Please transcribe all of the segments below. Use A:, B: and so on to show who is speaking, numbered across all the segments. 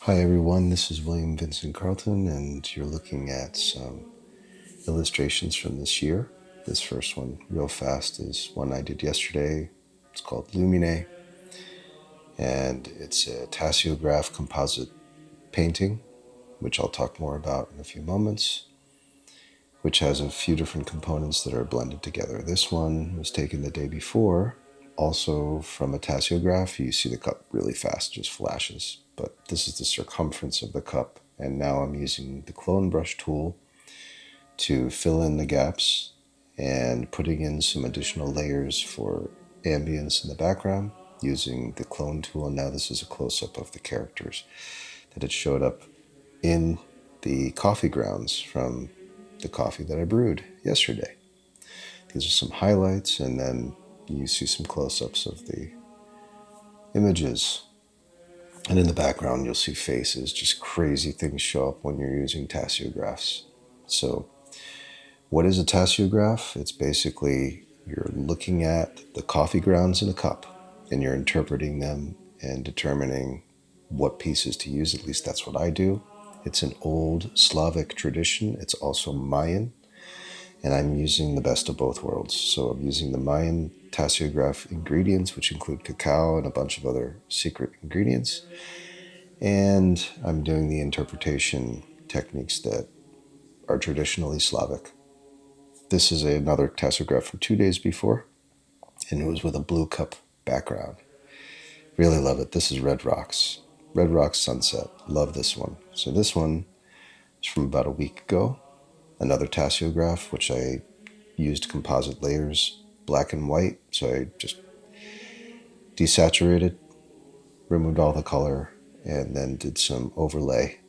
A: Hi everyone, this is Vincent Carleton, and you're looking at some illustrations from this year. This first one, real fast, is one I did yesterday. It's called Lumine, and it's a tasseograph composite painting, which I'll talk more about in a few moments, which has a few different components that are blended together. This one was taken the day before, also from a tasseograph. You see the cup really fast, just flashes. But this is the circumference of the cup, and now I'm using the clone brush tool to fill in the gaps and putting in some additional layers for ambience in the background using the clone tool. And now this is a close-up of the characters that had showed up in the coffee grounds from the coffee that I brewed yesterday. These are some highlights, and then you see some close-ups of the images. And in the background, you'll see faces. Just crazy things show up when you're using tasseographs. So what is a tasseograph? It's basically you're looking at the coffee grounds in a cup, and you're interpreting them and determining what pieces to use. At least that's what I do. It's an old Slavic tradition. It's also Mayan, and I'm using the best of both worlds. So I'm using the Mayan tasseograph ingredients, which include cacao and a bunch of other secret ingredients. And I'm doing the interpretation techniques that are traditionally Slavic. This is another tasseograph from 2 days before, and it was with a blue cup background. Really love it. This is Red Rocks Sunset. Love this one. So this one is from about a week ago. Another tasseograph, which I used composite layers, black and white. So I just desaturated, removed all the color, and then did some overlay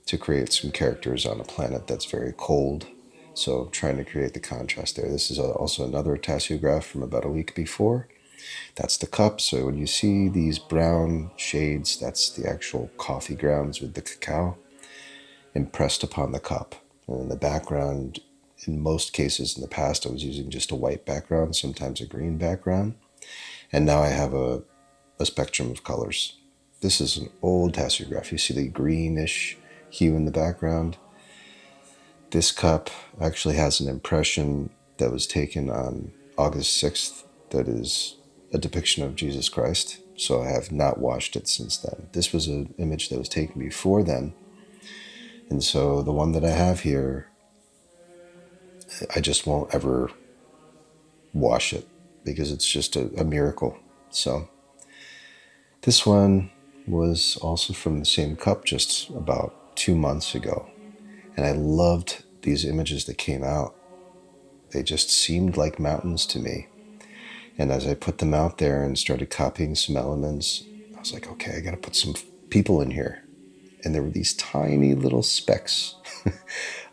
A: to create some characters on a planet that's very cold. So trying to create the contrast there. This is also another tasseograph from about a week before. That's the cup. So when you see these brown shades, that's the actual coffee grounds with the cacao impressed upon the cup. And in the background, in most cases in the past, I was using just a white background, sometimes a green background. And now I have a spectrum of colors. This is an old tasseograph. You see the greenish hue in the background. This cup actually has an impression that was taken on August 6th that is a depiction of Jesus Christ. So I have not washed it since then. This was an image that was taken before then. And so the one that I have here, I just won't ever wash it because it's just a miracle. So this one was also from the same cup just about 2 months ago. And I loved these images that came out. They just seemed like mountains to me. And as I put them out there and started copying some elements, I was like, okay, I got to put some people in here. And there were these tiny little specks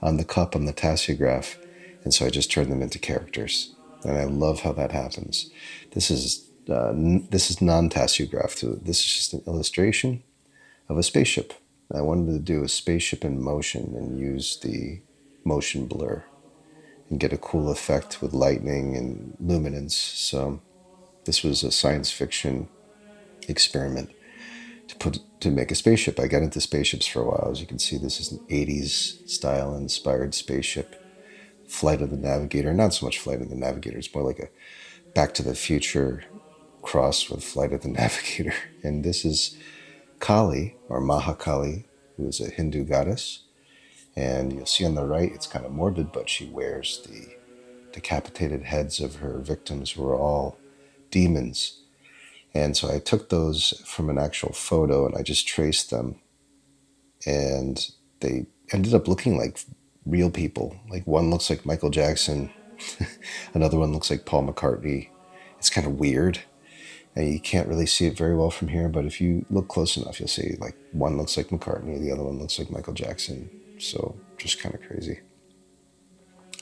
A: on the cup on the tasseograph. And so I just turned them into characters. And I love how that happens. This is non-tasseograph. So this is just an illustration of a spaceship. I wanted to do a spaceship in motion and use the motion blur and get a cool effect with lightning and luminance. So this was a science fiction experiment to make a spaceship. I got into spaceships for a while. As you can see, this is an 80s style inspired spaceship. Flight of the Navigator. Not so much Flight of the Navigator. It's more like a Back to the Future cross with Flight of the Navigator. And this is Kali, or Mahakali, who is a Hindu goddess. And you'll see on the right, it's kind of morbid, but she wears the decapitated heads of her victims who are all demons. And so I took those from an actual photo and I just traced them. And they ended up looking like real people. Like one looks like Michael Jackson. Another one looks like Paul McCartney. It's kind of weird. And you can't really see it very well from here, but if you look close enough, you'll see like one looks like McCartney, the other one looks like Michael Jackson. So just kind of crazy.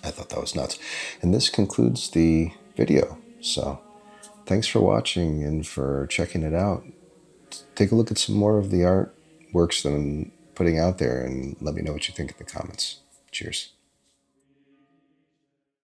A: I thought that was nuts. And this concludes the video. So thanks for watching and for checking it out. Take a look at some more of the artworks that I'm putting out there and let me know what you think in the comments. Cheers.